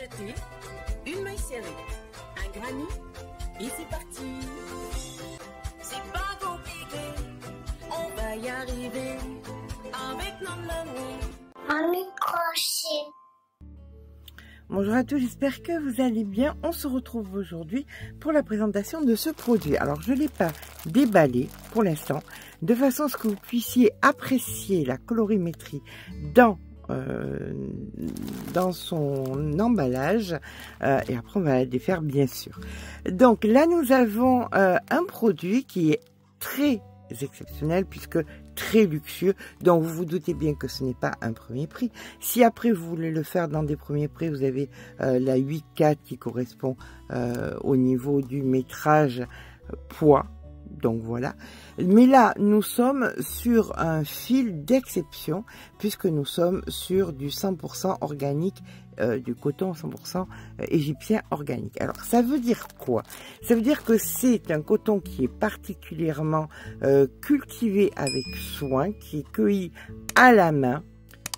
acheter une maille serrée, un granit et c'est parti. C'est pas compliqué, on va y arriver avec nos mamies. Un micro-chip. Bonjour à tous, j'espère que vous allez bien. On se retrouve aujourd'hui pour la présentation de ce produit. Alors, je ne l'ai pas déballé pour l'instant, de façon à ce que vous puissiez apprécier la colorimétrie dans son emballage. Et après, on va la défaire, bien sûr. Donc là, nous avons un produit qui est très exceptionnel puisque très luxueux, donc vous vous doutez bien que ce n'est pas un premier prix. Si après vous voulez le faire dans des premiers prix, vous avez la 8,4 qui correspond au niveau du métrage poids, donc voilà. Mais là, nous sommes sur un fil d'exception puisque nous sommes sur du 100% organique, du coton 100% égyptien organique. Alors, ça veut dire quoi? Ça veut dire que c'est un coton qui est particulièrement cultivé avec soin, qui est cueilli à la main,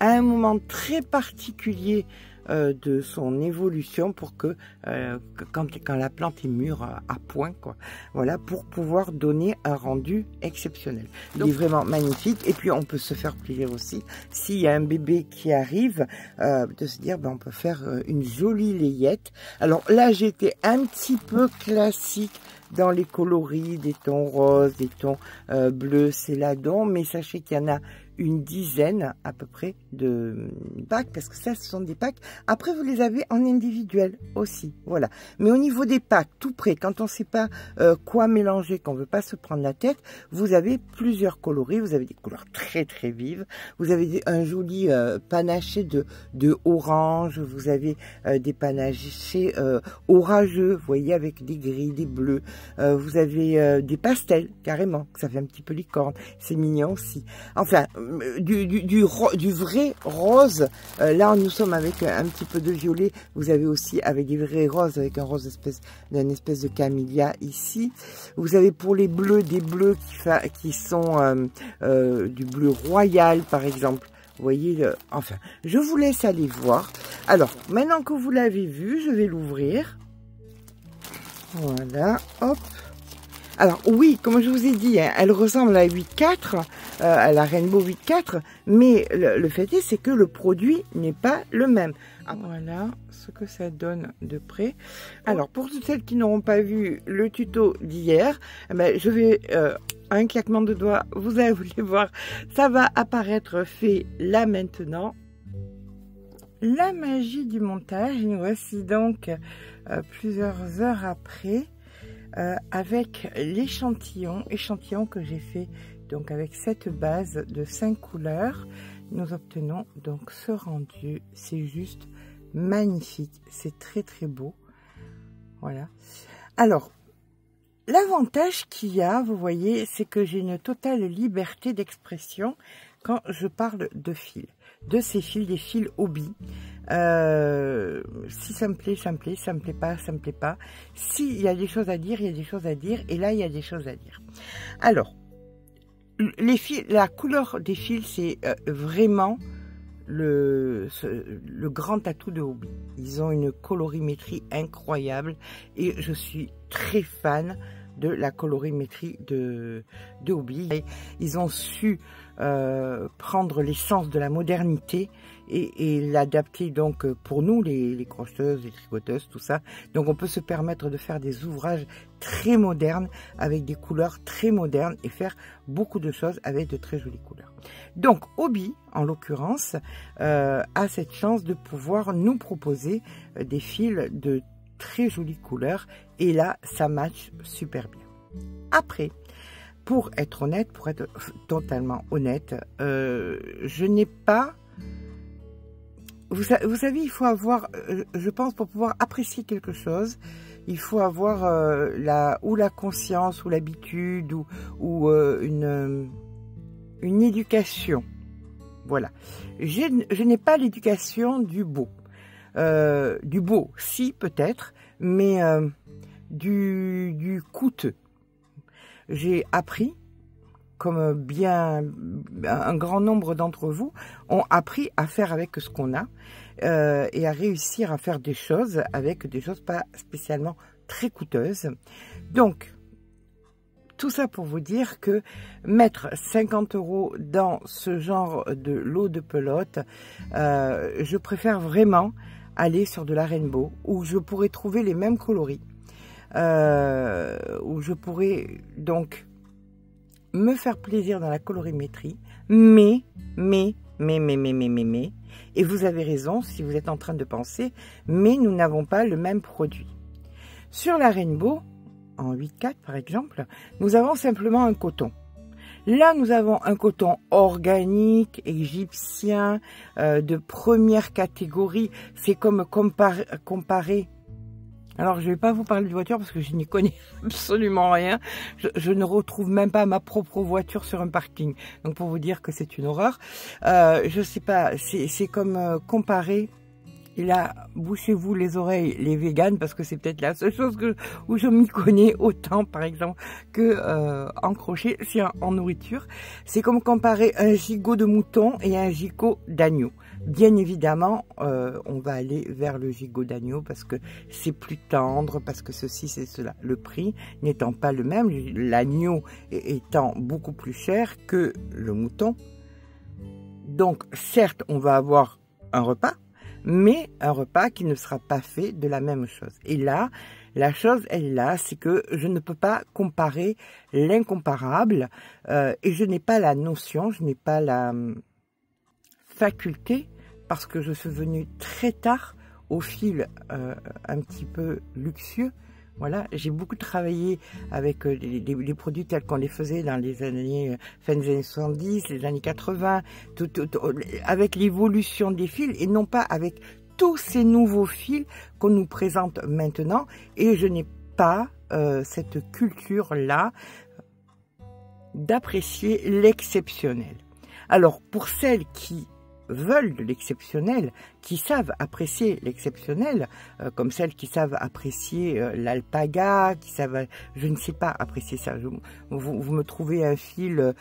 à un moment très particulier de son évolution pour que quand la plante est mûre à point, quoi, voilà, pour pouvoir donner un rendu exceptionnel. Donc, il est vraiment magnifique. Et puis on peut se faire plaisir aussi s'il y a un bébé qui arrive, de se dire ben, on peut faire une jolie layette. Alors là j'étais un petit peu classique dans les coloris, des tons roses, des tons bleus, céladon, mais sachez qu'il y en a une dizaine à peu près de packs, parce que ça ce sont des packs. Après vous les avez en individuel aussi, voilà. Mais au niveau des packs tout près, quand on ne sait pas quoi mélanger, qu'on veut pas se prendre la tête, vous avez plusieurs coloris. Vous avez des couleurs très très vives, vous avez un joli panaché de orange, vous avez des panachés orageux, vous voyez, avec des gris, des bleus, vous avez des pastels carrément, ça fait un petit peu licorne, c'est mignon aussi. Enfin, du vrai rose. Là nous sommes avec un petit peu de violet. Vous avez aussi avec des vrais roses, avec un rose d'une espèce de camélia ici. Vous avez pour les bleus des bleus qui sont du bleu royal par exemple. Vous voyez, enfin, je vous laisse aller voir. Alors maintenant que vous l'avez vu, je vais l'ouvrir. Voilà, hop. Alors oui, comme je vous ai dit, hein, elle ressemble à la 8,4, à la Rainbow 8,4, mais le fait est, c'est que le produit n'est pas le même. Ah, voilà ce que ça donne de près. Alors pour toutes celles qui n'auront pas vu le tuto d'hier, ben, je vais, un claquement de doigts, vous allez voir, ça va apparaître fait là maintenant. La magie du montage, nous voici donc plusieurs heures après. Avec l'échantillon que j'ai fait donc avec cette base de 5 couleurs, nous obtenons donc ce rendu. C'est juste magnifique, c'est très très beau. Voilà. Alors l'avantage qu'il y a, vous voyez, c'est que j'ai une totale liberté d'expression quand je parle de fils, de ces fils, des fils hobby. Si ça me plaît, ça me plaît. Ça me plaît pas, ça me plaît pas. S'il y a des choses à dire, il y a des choses à dire. Et là, il y a des choses à dire. Alors, les fils, la couleur des fils, c'est vraiment le grand atout de Hobbii. Ils ont une colorimétrie incroyable et je suis très fan de la colorimétrie de Hobbii. Ils ont su prendre l'essence de la modernité et l'adapter donc pour nous, les crocheteuses, les tricoteuses, tout ça. Donc on peut se permettre de faire des ouvrages très modernes avec des couleurs très modernes et faire beaucoup de choses avec de très jolies couleurs. Donc Hobbii, en l'occurrence, a cette chance de pouvoir nous proposer des fils de très jolies couleurs et là ça match super bien. Après, pour être honnête, pour être totalement honnête, je n'ai pas, vous savez, il faut avoir, je pense, pour pouvoir apprécier quelque chose, il faut avoir ou la conscience ou l'habitude ou une éducation. Voilà, je n'ai pas l'éducation du beau. Du beau, si peut-être, mais du coûteux. J'ai appris, comme bien un grand nombre d'entre vous ont appris à faire avec ce qu'on a. et à réussir à faire des choses avec des choses pas spécialement très coûteuses. Donc, tout ça pour vous dire que mettre 50 € dans ce genre de lot de pelote, je préfère vraiment aller sur de la Rainbow, où je pourrais trouver les mêmes coloris, où je pourrais donc me faire plaisir dans la colorimétrie, mais, et vous avez raison si vous êtes en train de penser, mais nous n'avons pas le même produit. Sur la Rainbow, en 8/4 par exemple, nous avons simplement un coton. Là, nous avons un coton organique, égyptien, de première catégorie. C'est comme comparer. Alors, je ne vais pas vous parler de voiture parce que je n'y connais absolument rien. Je ne retrouve même pas ma propre voiture sur un parking. Donc, pour vous dire que c'est une horreur. Je ne sais pas, c'est comme comparer. Et là, bouchez-vous les oreilles, les véganes, parce que c'est peut-être la seule chose où je m'y connais autant, par exemple, que en crochet, c'est en nourriture. C'est comme comparer un gigot de mouton et un gigot d'agneau. Bien évidemment, on va aller vers le gigot d'agneau parce que c'est plus tendre, parce que ceci, c'est cela. Le prix n'étant pas le même, l'agneau étant beaucoup plus cher que le mouton. Donc, certes, on va avoir un repas, mais un repas qui ne sera pas fait de la même chose. Et là, la chose, elle est là, c'est que je ne peux pas comparer l'incomparable et je n'ai pas la notion, je n'ai pas la faculté, parce que je suis venue très tard au fil un petit peu luxueux. Voilà, j'ai beaucoup travaillé avec les produits tels qu'on les faisait dans les années, fin des années 70, les années 80, avec l'évolution des fils et non pas avec tous ces nouveaux fils qu'on nous présente maintenant. Et je n'ai pas cette culture-là d'apprécier l'exceptionnel. Alors, pour celles qui veulent de l'exceptionnel, qui savent apprécier l'exceptionnel, comme celles qui savent apprécier l'alpaga, qui savent, je ne sais pas apprécier ça. Vous me trouvez un fil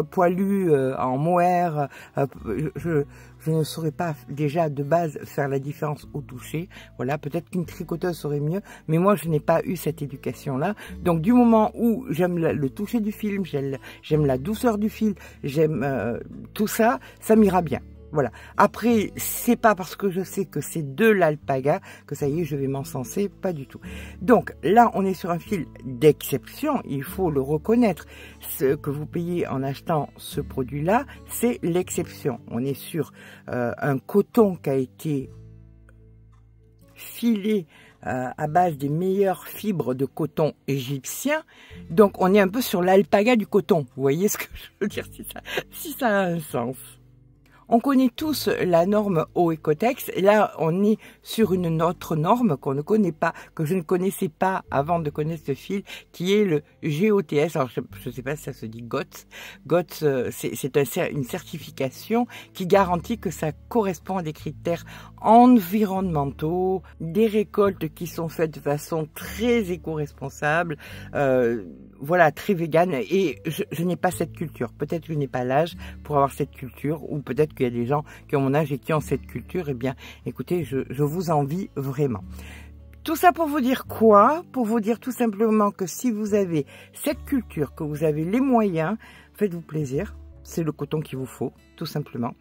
poilu en mohair, je ne saurais pas déjà de base faire la différence au toucher. Voilà, peut-être qu'une tricoteuse saurait mieux, mais moi je n'ai pas eu cette éducation-là. Donc du moment où j'aime le toucher du fil, j'aime la douceur du fil, j'aime tout ça, ça m'ira bien. Voilà. Après, c'est pas parce que je sais que c'est de l'alpaga que ça y est, je vais m'encenser, pas du tout. Donc là, on est sur un fil d'exception, il faut le reconnaître. Ce que vous payez en achetant ce produit-là, c'est l'exception. On est sur un coton qui a été filé à base des meilleures fibres de coton égyptien. Donc on est un peu sur l'alpaga du coton. Vous voyez ce que je veux dire, si ça a un sens. On connaît tous la norme OEKO-TEX, et là on est sur une autre norme qu'on ne connaît pas, que je ne connaissais pas avant de connaître ce fil, qui est le GOTS. Alors je ne sais pas si ça se dit GOTS. GOTS, c'est une certification qui garantit que ça correspond à des critères environnementaux, des récoltes qui sont faites de façon très éco-responsable, voilà, très végane, et je n'ai pas cette culture. Peut-être que je n'ai pas l'âge pour avoir cette culture, ou peut-être qu'il y a des gens qui ont mon âge et qui ont cette culture. Eh bien, écoutez, je vous envie vraiment. Tout ça pour vous dire quoi? Pour vous dire tout simplement que si vous avez cette culture, que vous avez les moyens, faites-vous plaisir. C'est le coton qu'il vous faut, tout simplement.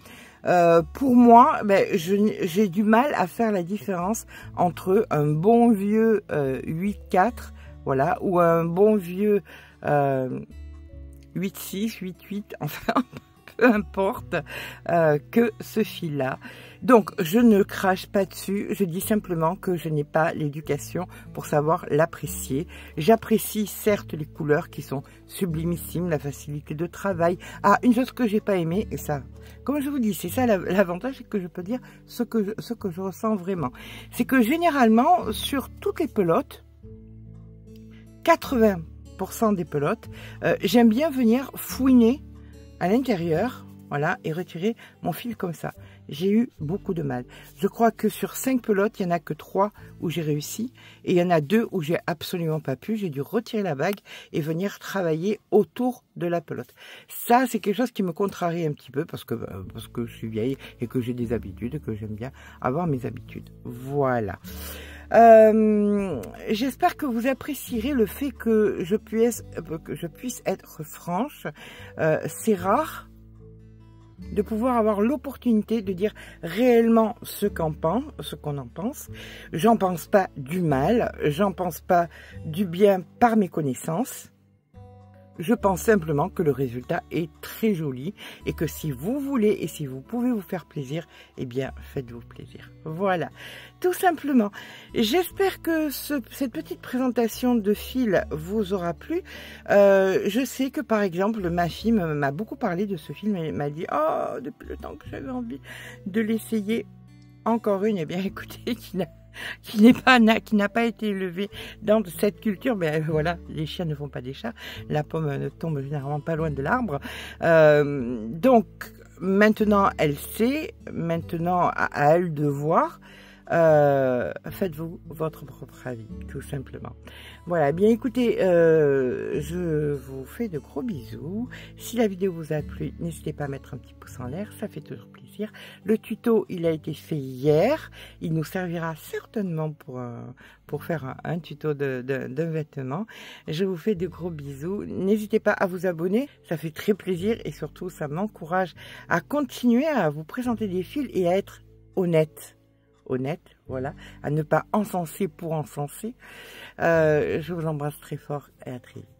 Pour moi, j'ai du mal à faire la différence entre un bon vieux 8/4, voilà, ou un bon vieux 8/6, 8/8, enfin, peu importe, que ce fil-là. Donc, je ne crache pas dessus, je dis simplement que je n'ai pas l'éducation pour savoir l'apprécier. J'apprécie certes les couleurs qui sont sublimissimes, la facilité de travail. Ah, une chose que j'ai pas aimé, et ça, comme je vous dis, c'est ça l'avantage, c'est que je peux dire ce que je ressens vraiment. C'est que généralement, sur toutes les pelotes, 80% des pelotes, j'aime bien venir fouiner à l'intérieur, voilà, et retirer mon fil comme ça. j'ai eu beaucoup de mal. Je crois que sur 5 pelotes, il n'y en a que 3 où j'ai réussi. Et il y en a 2 où j'ai absolument pas pu. J'ai dû retirer la bague et venir travailler autour de la pelote. Ça, c'est quelque chose qui me contrarie un petit peu parce que je suis vieille et que j'ai des habitudes, que j'aime bien avoir mes habitudes. Voilà. J'espère que vous apprécierez le fait que je puisse être franche. C'est rare de pouvoir avoir l'opportunité de dire réellement ce qu'on en pense. J'en pense pas du mal, j'en pense pas du bien par mes connaissances. Je pense simplement que le résultat est très joli et que si vous voulez et si vous pouvez vous faire plaisir, eh bien, faites-vous plaisir. Voilà, tout simplement. J'espère que cette petite présentation de fil vous aura plu. Je sais que, par exemple, ma fille m'a beaucoup parlé de ce film et m'a dit « Oh, depuis le temps que j'avais envie de l'essayer. » Encore une, eh bien, écoutez, qui n'a pas été élevée dans cette culture, mais voilà, les chiens ne font pas des chats, la pomme ne tombe généralement pas loin de l'arbre. Donc maintenant elle sait, maintenant à elle de voir. Faites-vous votre propre avis, tout simplement. Voilà, bien écoutez, je vous fais de gros bisous. Si la vidéo vous a plu, n'hésitez pas à mettre un petit pouce en l'air, ça fait toujours plaisir. Le tuto, il a été fait hier, il nous servira certainement pour faire un tuto d'un vêtement. Je vous fais de gros bisous. N'hésitez pas à vous abonner, ça fait très plaisir et surtout, ça m'encourage à continuer à vous présenter des fils et à être honnête, voilà, à ne pas encenser pour encenser. Je vous embrasse très fort et à très vite.